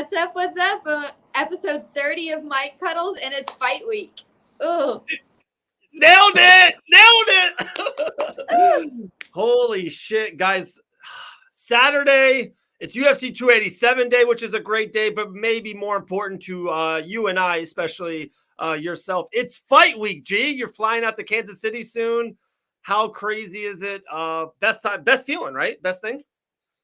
What's up? What's up? Episode 30 of Mic Cuddles, and it's fight week. Ooh. Nailed it! Holy shit, guys. Saturday, it's UFC 287 day, which is a great day, but maybe more important to you and I, especially yourself. It's fight week, G. You're flying out to Kansas City soon. How crazy is it? Best feeling, right? Best thing?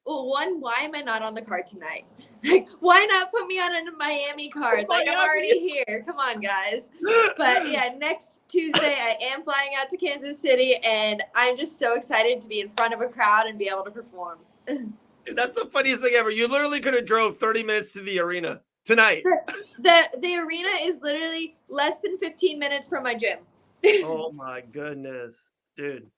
Well, one, why am I not on the card tonight? Like, why not put me on a Miami card? Like, I'm already here. Come on, guys. But yeah, next Tuesday, I am flying out to Kansas City, and I'm just so excited to be in front of a crowd and be able to perform. Dude, that's the funniest thing ever. You literally could have drove 30 minutes to the arena tonight. The arena is literally less than 15 minutes from my gym. Oh my goodness, dude.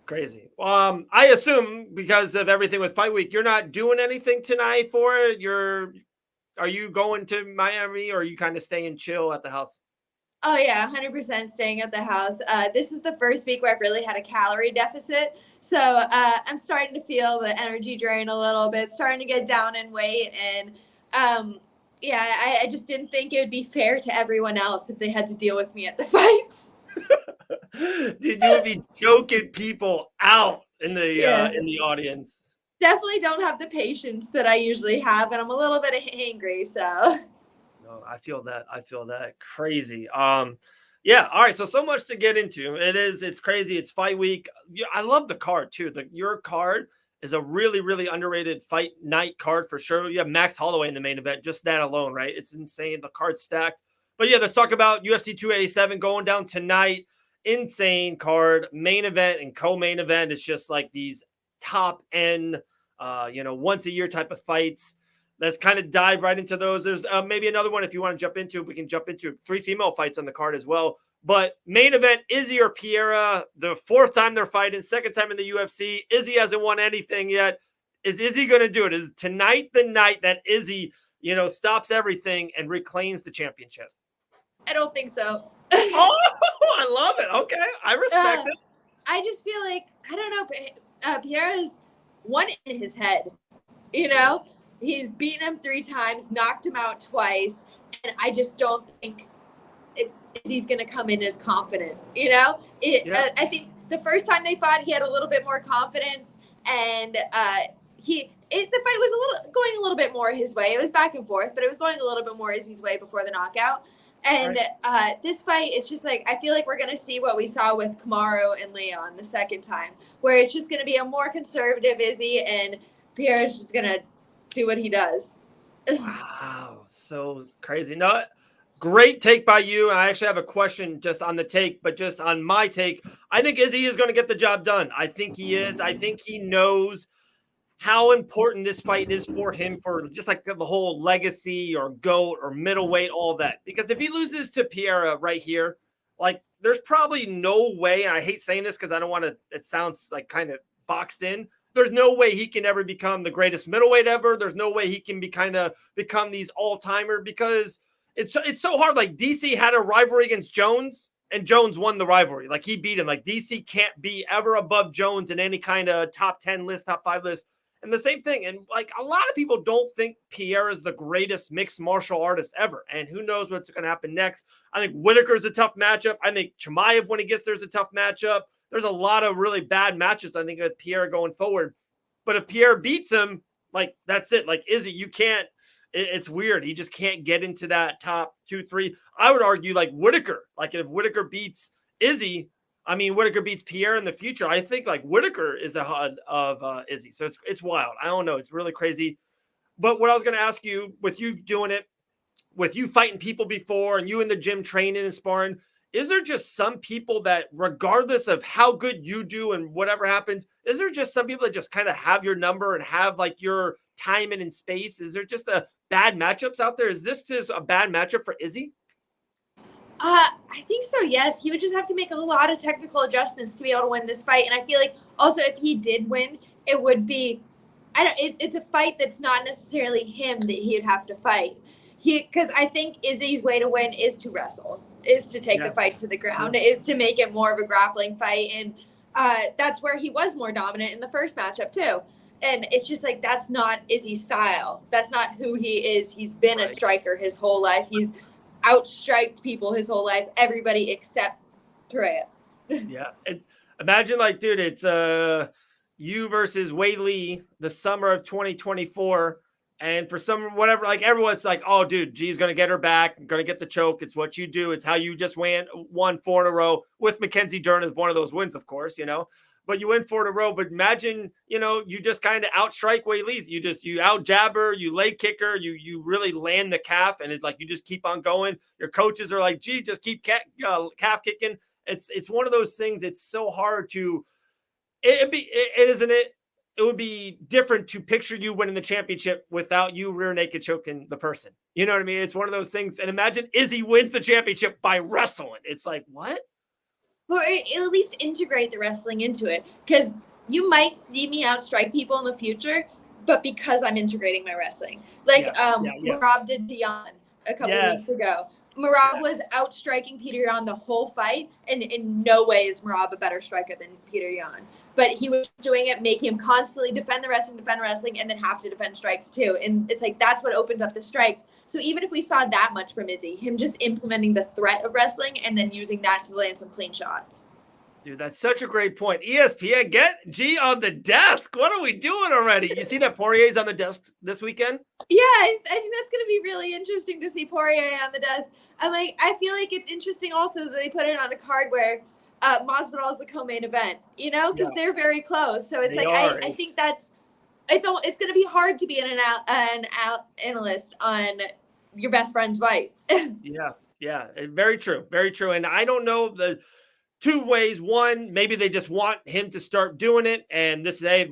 Crazy. I assume because of everything with Fight Week, you're not doing anything tonight for it. Are you going to Miami, or are you kind of staying chill at the house? Oh yeah, 100% staying at the house. This is the first week where I've really had a calorie deficit, so I'm starting to feel the energy drain a little bit, starting to get down in weight, and yeah, I just didn't think it would be fair to everyone else if they had to deal with me at the fights. Dude, you would be joking people out in the audience. Definitely don't have the patience that I usually have, and I'm a little bit hangry, so. No, I feel that. Crazy. Yeah. All right. So much to get into. It's crazy. It's fight week. I love the card too. Your card is a really, really underrated fight night card for sure. You have Max Holloway in the main event. Just that alone, right? It's insane. The card's stacked. But yeah, let's talk about UFC 287 going down tonight. Insane card, main event and co-main event. It's just like these top end, once a year type of fights. Let's kind of dive right into those. There's maybe another one if you want to jump into. We can jump into 3 female fights on the card as well. But main event, Izzy or Piera, the 4th time they're fighting, 2nd time in the UFC. Izzy hasn't won anything yet. Is Izzy going to do it? Is tonight the night that Izzy, stops everything and reclaims the championship? I don't think so. Oh, I love it. Okay, I respect it. I just feel like, I don't know, Piera's won in his head, He's beaten him 3 times, knocked him out twice, and I just don't think he's going to come in as confident, I think the first time they fought, he had a little bit more confidence, and the fight was going a little bit more his way. It was back and forth, but it was going a little bit more Izzy's way before the knockout. And this fight, it's just like, I feel like we're going to see what we saw with Kamaru and Leon the 2nd time, where it's just going to be a more conservative Izzy, and Pierre's just going to do what he does. Wow, so crazy. No, great take by you. I actually have a question just on the take, but just on my take, I think Izzy is going to get the job done. I think he is. I think he knows how important this fight is for him, for just like the whole legacy or GOAT or middleweight, all that. Because if he loses to Piera right here, like there's probably no way, and I hate saying this because I don't want to, it sounds like kind of boxed in. There's no way he can ever become the greatest middleweight ever. There's no way he can become these all-timer, because it's so hard. Like DC had a rivalry against Jones, and Jones won the rivalry. Like he beat him. Like DC can't be ever above Jones in any kind of top 10 list, top 5 list. And the same thing. And like a lot of people don't think Piera is the greatest mixed martial artist ever. And who knows what's going to happen next. I think Whitaker's a tough matchup. I think Chimaev, when he gets there's a tough matchup. There's a lot of really bad matchups, I think, with Piera going forward. But if Piera beats him, like that's it. Like Izzy, you can't. It's weird. He just can't get into that top 2, 3. I would argue like Whitaker. Like if Whitaker beats Izzy, Whitaker beats Piera in the future. I think like Whitaker is ahead of Izzy. So it's wild. I don't know. It's really crazy. But what I was going to ask you, with you doing it, with you fighting people before and you in the gym training and sparring, is there just some people that regardless of how good you do and whatever happens, is there just some people that just kind of have your number and have like your time and in space? Is there just a bad matchups out there? Is this just a bad matchup for Izzy? I think so, yes. He would just have to make a lot of technical adjustments to be able to win this fight. And I feel like also if he did win, it would be, it's a fight that's not necessarily him that he'd have to fight. Because I think Izzy's way to win is to wrestle, is to take the fight to the ground, is to make it more of a grappling fight. And that's where he was more dominant in the first matchup too. And it's just like, that's not Izzy's style. That's not who he is. He's been a striker his whole life. He's outstriked people his whole life. Everybody except Pereira. Yeah. Imagine like, dude, it's you versus Wei Li the summer of 2024. And for some, whatever, like everyone's like, oh, dude, G's going to get her back. Going to get the choke. It's what you do. It's how you just won 4 in a row with Mackenzie Dern as one of those wins, of course, but you win 4 in a row. But imagine, you just kind of outstrike Wei Li. You out jab her, you leg kick her, you really land the calf, and it's like you just keep on going. Your coaches are like, gee, just keep calf kicking. It's one of those things. It's so hard to. It would be different to picture you winning the championship without you rear naked choking the person. You know what I mean? It's one of those things. And imagine Izzy wins the championship by wrestling. It's like, what? Or at least integrate the wrestling into it, because you might see me outstrike people in the future, but because I'm integrating my wrestling, like Merab did to Jan a couple weeks ago. Merab was outstriking Peter Yan the whole fight, and in no way is Merab a better striker than Peter Yan. But he was doing it, making him constantly defend the wrestling, and then have to defend strikes too. And it's like, that's what opens up the strikes. So even if we saw that much from Izzy, him just implementing the threat of wrestling and then using that to land some clean shots. Dude, that's such a great point. ESPN, get G on the desk. What are we doing already? You see that Poirier's on the desk this weekend? Yeah, I think that's going to be really interesting to see Poirier on the desk. I feel like it's interesting also that they put it on a card where Masvidal is the co-main event, because they're very close. So it's I think it's going to be hard to be an analyst on your best friend's fight. Yeah, very true, very true. And I don't know the two ways. One, maybe they just want him to start doing it, and this is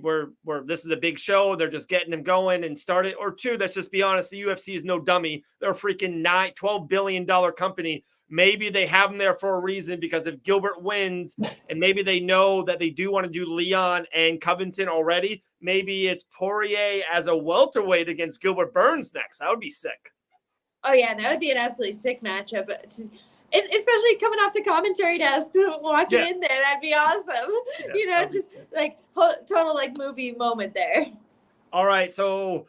this is a big show. They're just getting him going and started. Or two, let's just be honest, the UFC is no dummy. They're a freaking $12 billion company. Maybe they have him there for a reason, because if Gilbert wins, and maybe they know that they do want to do Leon and Covington already, maybe it's Poirier as a welterweight against Gilbert Burns next. That would be sick. Oh yeah, that would be an absolutely sick matchup. And especially coming off the commentary desk, walking in there, that'd be awesome. Just like total like movie moment there. All right, so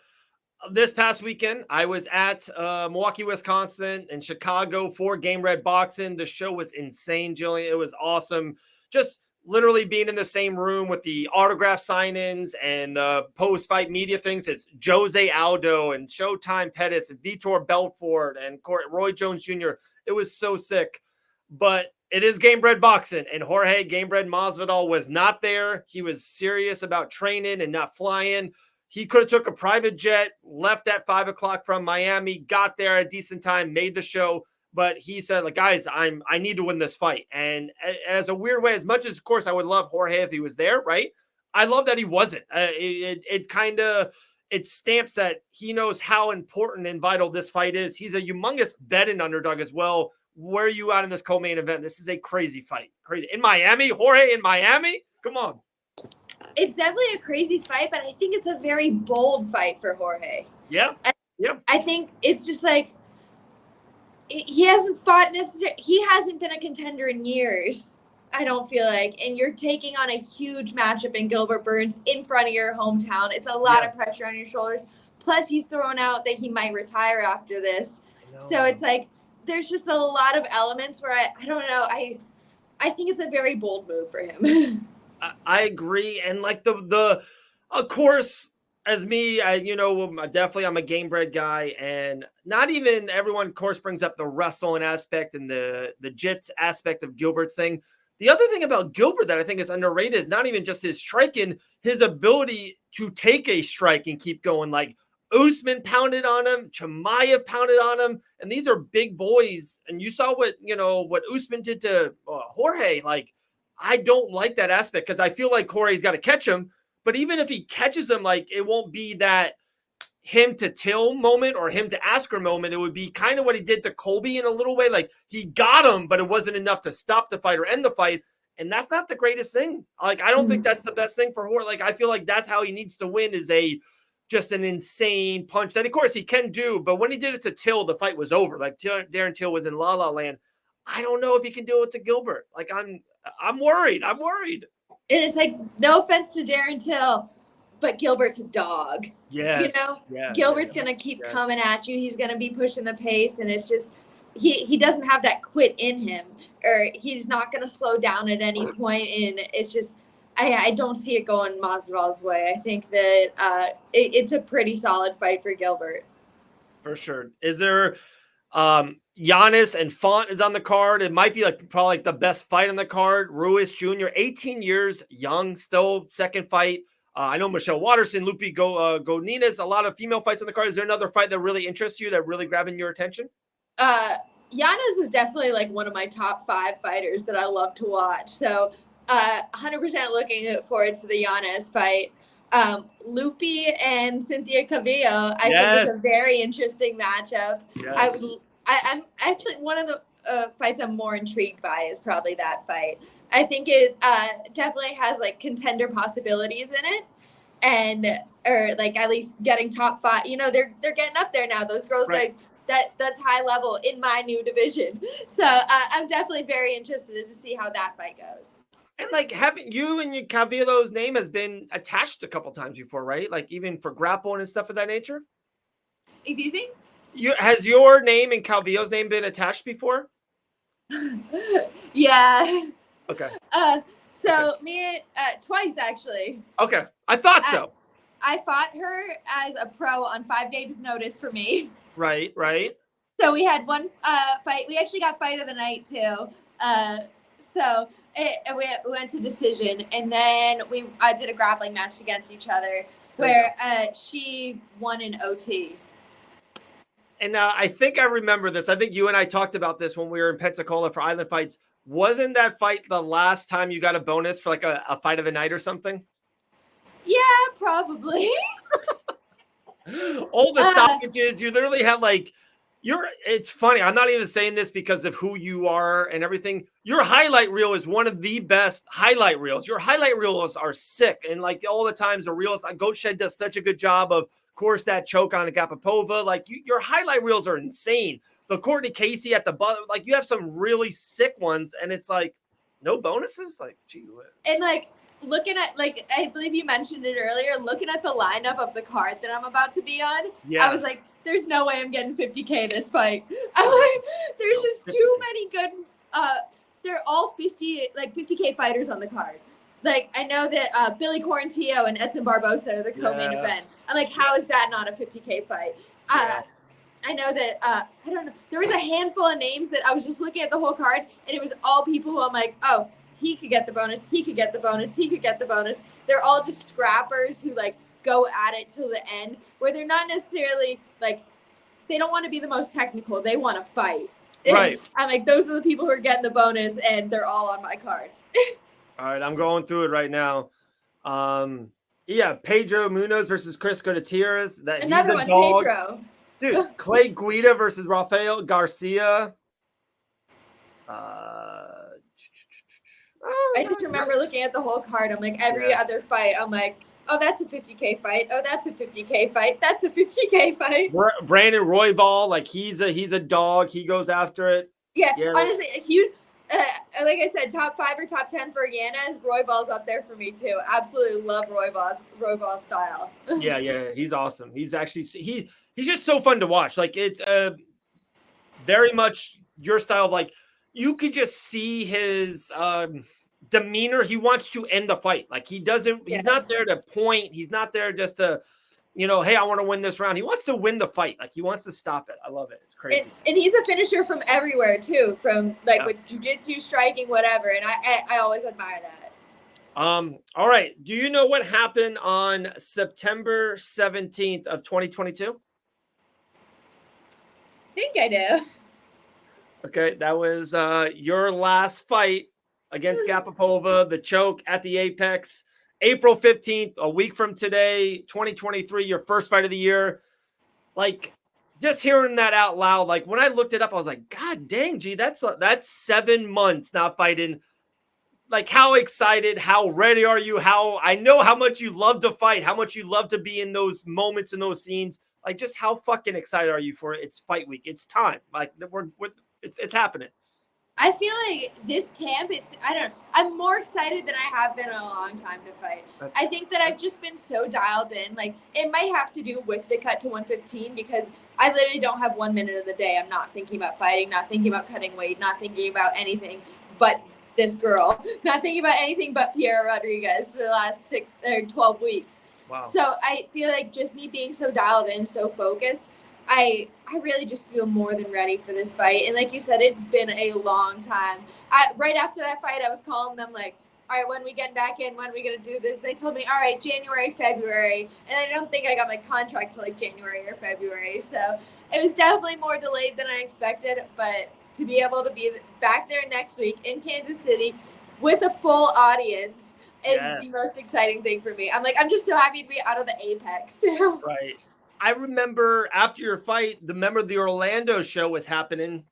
this past weekend, I was at Milwaukee, Wisconsin, and Chicago for Game Red Boxing. The show was insane, Jillian. It was awesome. Just literally being in the same room with the autograph sign-ins and the post-fight media things. It's Jose Aldo and Showtime Pettis and Vitor Belfort and Roy Jones Jr. It was so sick. But it is Game Red Boxing, and Jorge Game Red Masvidal was not there. He was serious about training and not flying. He could have took a private jet, left at 5 o'clock from Miami, got there at a decent time, made the show. But he said, like, guys, I need to win this fight. And as a weird way, as much as, of course, I would love Jorge if he was there, right? I love that he wasn't. It stamps that he knows how important and vital this fight is. He's a humongous betting underdog as well. Where are you at in this co-main event? This is a crazy fight. Crazy. In Miami? Jorge in Miami? Come on. It's definitely a crazy fight, but I think it's a very bold fight for Jorge. Yeah. I think it's just like, he hasn't fought necessarily. He hasn't been a contender in years, I don't feel like. And you're taking on a huge matchup in Gilbert Burns in front of your hometown. It's a lot of pressure on your shoulders. Plus, he's thrown out that he might retire after this. So it's like, there's just a lot of elements where I don't know. I think it's a very bold move for him. I agree. And like the of course, as me, definitely I'm a game bred guy, and not even everyone, of course, brings up the wrestling aspect and the jits aspect of Gilbert's thing. The other thing about Gilbert that I think is underrated is not even just his striking, his ability to take a strike and keep going. Like Usman pounded on him, Chimaev pounded on him, and these are big boys. And you saw what Usman did to Jorge. Like, I don't like that aspect, because I feel like Jorge's got to catch him. But even if he catches him, like, it won't be that him to Till moment or him to Asker moment. It would be kind of what he did to Colby in a little way. Like, he got him, but it wasn't enough to stop the fight or end the fight. And that's not the greatest thing. Like, I don't think that's the best thing for Jorge. Like, I feel like that's how he needs to win, is just an insane punch that, of course, he can do. But when he did it to Till, the fight was over. Like, Darren Till was in La La Land. I don't know if he can do it to Gilbert. Like, I'm worried. I'm worried. And it's like, no offense to Darren Till, but Gilbert's a dog. Yes. Gilbert's going to keep coming at you. He's going to be pushing the pace, and it's just he doesn't have that quit in him, or he's not going to slow down at any point, and it's just I don't see it going Masvidal's way. I think that it's a pretty solid fight for Gilbert. For sure. Is there Giannis and Font is on the card. It might be probably the best fight on the card. Ruiz Jr., 18 years young, still second fight. I know Michelle Watterson, Lupi Godinez, a lot of female fights on the card. Is there another fight that really interests you, that really grabbing your attention? Giannis is definitely one of my top 5 fighters that I love to watch. So 100% looking forward to the Giannis fight. Lupi and Cynthia Calvillo, I think is a very interesting matchup. Yes. I'm actually, one of the fights I'm more intrigued by is probably that fight. I think it definitely has contender possibilities in it, or at least getting top 5. They're getting up there now. Those girls that's high level in my new division. So I'm definitely very interested to see how that fight goes. And having you and your Calvillo's name has been attached a couple times before, right? Even for grappling and stuff of that nature. Excuse me? Has your name and Calvillo's name been attached before? Yeah. Okay. Me twice actually. Okay, I thought so. I fought her as a pro on 5 days notice for me. Right. So we had one fight. We actually got fight of the night too. We went to decision, and then we did a grappling match against each other where she won in OT. And I think I remember this. I think you and I talked about this when we were in Pensacola for Island Fights. Wasn't that fight the last time you got a bonus for a fight of the night or something? Yeah, probably. All the stoppages, you literally have it's funny. I'm not even saying this because of who you are and everything. Your highlight reel is one of the best highlight reels. Your highlight reels are sick. And all the times the reels, Goat Shed does such a good job of course, that choke on Agapova. Your highlight reels are insane. The Courtney Casey at the bottom, you have some really sick ones, and it's no bonuses. Gee whiz. And looking at I believe you mentioned it earlier, looking at the lineup of the card that I'm about to be on, I was there's no way I'm getting 50K this fight. I'm there's just too many good they're all 50K fighters on the card. I know that Billy Quarantillo and Edson Barbosa are the co-main event. I'm how is that not a 50K fight? I know that, I don't know. There was a handful of names that I was just looking at the whole card, and it was all people who I'm oh, he could get the bonus. He could get the bonus. He could get the bonus. They're all just scrappers who go at it till the end, where they're not necessarily they don't want to be the most technical. They want to fight. Right. I'm those are the people who are getting the bonus, and they're all on my card. All right, I'm going through it right now. Pedro Munoz versus Chris Gutierrez. Another one, dog. Pedro. Dude, Clay Guida versus Rafael Garcia. I just remember looking at the whole card. I'm every other fight, I'm oh, that's a 50K fight. Oh, that's a 50K fight. That's a 50K fight. Brandon Royval, he's a dog. He goes after it. Yeah. Honestly, huge. Like I said, top 5 or top 10 for Yanez. Royval's up there for me too. Absolutely love Royval's style. Yeah, he's awesome. He's actually he's just so fun to watch. It's very much your style. You could just see his demeanor. He wants to end the fight. He's not there to point. He's not there just to, hey, I want to win this round. He wants to win the fight. He wants to stop it. I love it. It's crazy. And he's a finisher from everywhere too, from with jiu-jitsu, striking, whatever. And I always admire that. All right. Do you know what happened on September 17th of 2022? I think I do. Okay. That was your last fight against Gapapova, the choke at the Apex. April 15th, a week from today, 2023, your first fight of the year. Just hearing that out loud, when I looked it up, I was God dang, gee, that's 7 months not fighting. How excited, how ready are you? I know how much you love to fight, how much you love to be in those moments and those scenes. Just how fucking excited are you for it? It's fight week. It's time. It's happening. I feel like this camp, I don't know, I'm more excited than I have been in a long time to fight. I think that I've just been so dialed in. Like, it might have to do with the cut to 115 because I literally don't have 1 minute of the day. I'm not thinking about fighting, not thinking about cutting weight, not thinking about anything but this girl, not thinking about anything but Piera Rodriguez for the last 6 or 12 weeks. Wow. So I feel like just me being so dialed in, so focused, I really just feel more than ready for this fight. And like you said, it's been a long time. Right after that fight, I was calling them like, all right, when we get back in, when are we going to do this? They told me, all right, January, February. And I don't think I got my contract till like January or February. So it was definitely more delayed than I expected. But to be able to be back there next week in Kansas City with a full audience is the most exciting thing for me. I'm just so happy to be out of the Apex. Right. I remember after your fight, the Orlando show was happening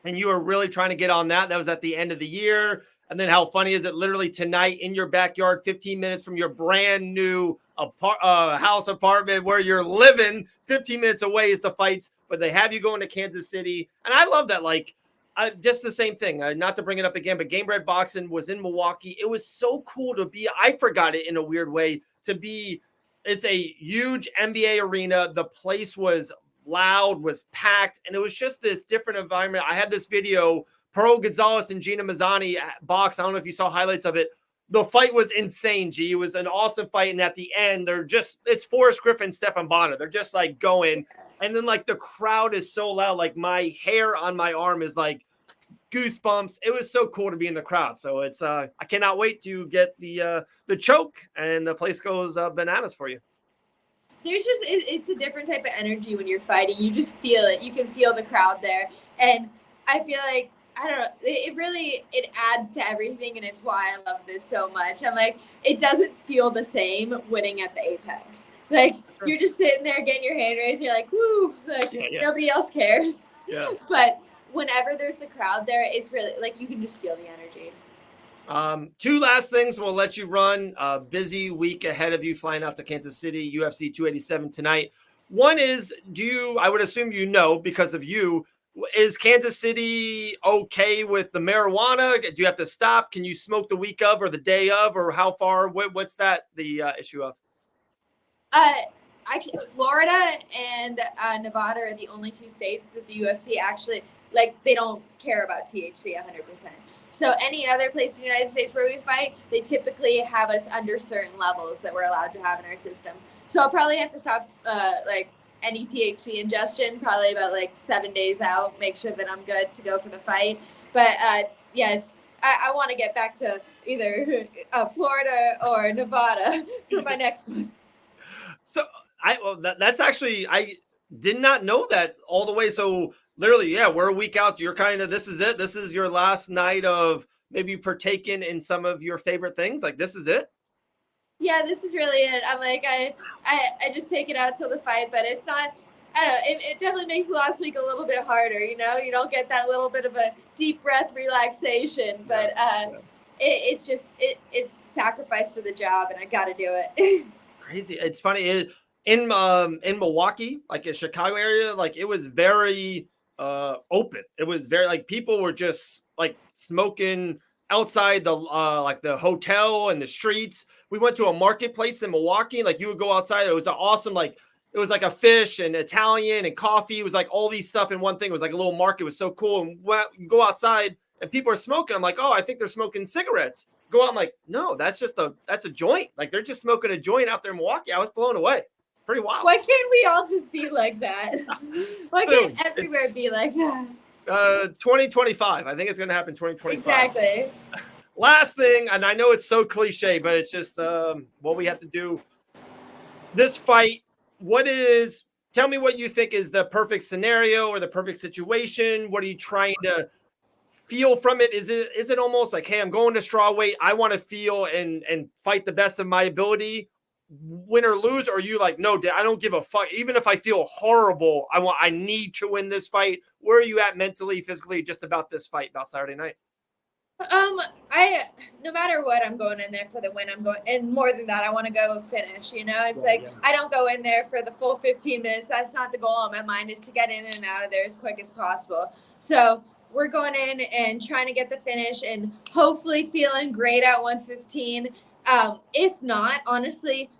and you were really trying to get on that. That was at the end of the year. And then how funny is it? Literally tonight in your backyard, 15 minutes from your brand new house apartment where you're living, 15 minutes away is the fights, but they have you going to Kansas City. And I love that. Like, just the same thing, not to bring it up again, but Game Bread Boxing was in Milwaukee. It was so cool to be, I forgot it in a weird way, to be, it's a huge NBA arena. The place was loud, was packed, and it was just this different environment. I had this video, Pearl Gonzalez and Gina Mazzani box. I don't know if you saw highlights of it. The fight was insane, G. It was an awesome fight, and at the end, it's Forrest Griffin, Stephan Bonner. They're just like going, and then like the crowd is so loud, like my hair on my arm is like goosebumps. It was so cool to be in the crowd. So it's I cannot wait to get the choke and the place goes bananas for you. There's just, it's a different type of energy when you're fighting. You just feel it. You can feel the crowd there. And I feel like, I don't know, it adds to everything, and it's why I love this so much. I'm like, it doesn't feel the same winning at the Apex. Like, sure. You're just sitting there getting your hand raised, you're like, woo, like, nobody else cares. Yeah. But whenever there's the crowd there, it's really, like, you can just feel the energy. Two last things we'll let you run. Busy week ahead of you flying out to Kansas City, UFC 287 tonight. One is, I would assume you know because of you, is Kansas City okay with the marijuana? Do you have to stop? Can you smoke the week of or the day of, or how far? What's the issue of? Actually, Florida and Nevada are the only two states that the UFC actually, like, they don't care about THC 100%. So any other place in the United States where we fight, they typically have us under certain levels that we're allowed to have in our system. So I'll probably have to stop, like, any THC ingestion probably about like 7 days out, make sure that I'm good to go for the fight. But I want to get back to either Florida or Nevada for my next one. So that's actually, I did not know that all the way. So literally, we're a week out. You're kind of, this is it. This is your last night of maybe partaking in some of your favorite things. Like, this is it. Yeah, this is really it. I'm like, I just take it out till the fight, but it's not, I don't know, it definitely makes the last week a little bit harder, you know? You don't get that little bit of a deep breath relaxation, but it's just, it's sacrifice for the job, and I got to do it. Crazy. It's funny. In Milwaukee, like in Chicago area, like it was very open. It was very, like, people were just like smoking outside the like the hotel and the streets. We went to a marketplace in Milwaukee. Like, you would go outside. It was awesome. Like, it was like a fish and Italian and coffee. It was like all these stuff in one thing. It was like a little market. It was so cool. And you go outside and people are smoking. I'm like, oh, I think they're smoking cigarettes. Go out. I'm like, no, that's a joint. Like, they're just smoking a joint out there in Milwaukee. I was blown away. Pretty wild. Why can't we all just be like that? Why can't everywhere be like that? 2025. I think it's going to happen 2025. Exactly. Last thing, and I know it's so cliche, but it's just what we have to do. This fight, tell me what you think is the perfect scenario or the perfect situation. What are you trying to feel from it? Is it almost like, hey, I'm going to strawweight, I want to feel and fight the best of my ability, win or lose? Or are you like, no, I don't give a fuck. Even if I feel horrible, I need to win this fight. Where are you at mentally, physically, just about this fight, about Saturday night? No matter what, I'm going in there for the win. I'm going, and more than that, I want to go finish, you know? It's I don't go in there for the full 15 minutes. That's not the goal on my mind, is to get in and out of there as quick as possible. So we're going in and trying to get the finish and hopefully feeling great at 115. If not, honestly,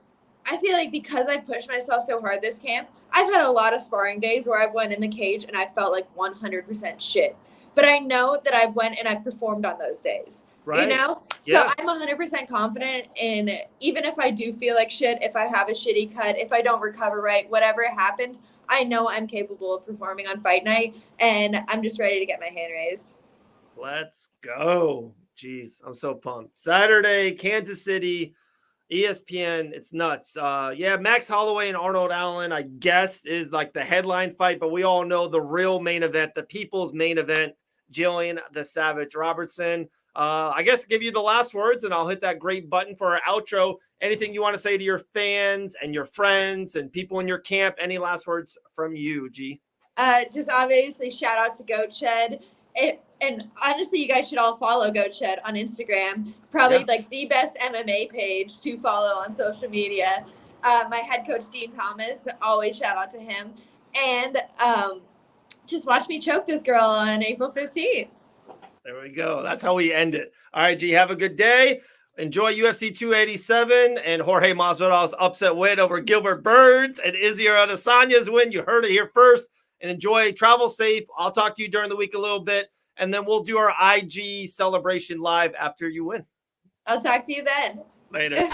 I feel like because I pushed myself so hard this camp, I've had a lot of sparring days where I've went in the cage and I felt like 100% shit. But I know that I've went and I've performed on those days, Right. you know? Yeah. So I'm 100% confident in, even if I do feel like shit, if I have a shitty cut, if I don't recover right, whatever happens, I know I'm capable of performing on fight night, and I'm just ready to get my hand raised. Let's go. Jeez, I'm so pumped. Saturday, Kansas City, ESPN. It's nuts. Yeah, Max Holloway and Arnold Allen, I guess, is like the headline fight, but we all know the real main event, the people's main event, Gillian the Savage Robertson. I guess give you the last words, and I'll hit that great button for our outro. Anything you want to say to your fans and your friends and people in your camp? Any last words from you, G? Just obviously shout out to Goat Shed. And honestly, you guys should all follow Goat Shed on Instagram. Probably like the best MMA page to follow on social media. My head coach, Dean Thomas, always shout out to him. And just watch me choke this girl on April 15th. There we go. That's how we end it. All right, G, have a good day. Enjoy UFC 287 and Jorge Masvidal's upset win over Gilbert Burns and Israel Adesanya's win. You heard it here first. And enjoy. Travel safe. I'll talk to you during the week a little bit. And then we'll do our IG celebration live after you win. I'll talk to you then. Later.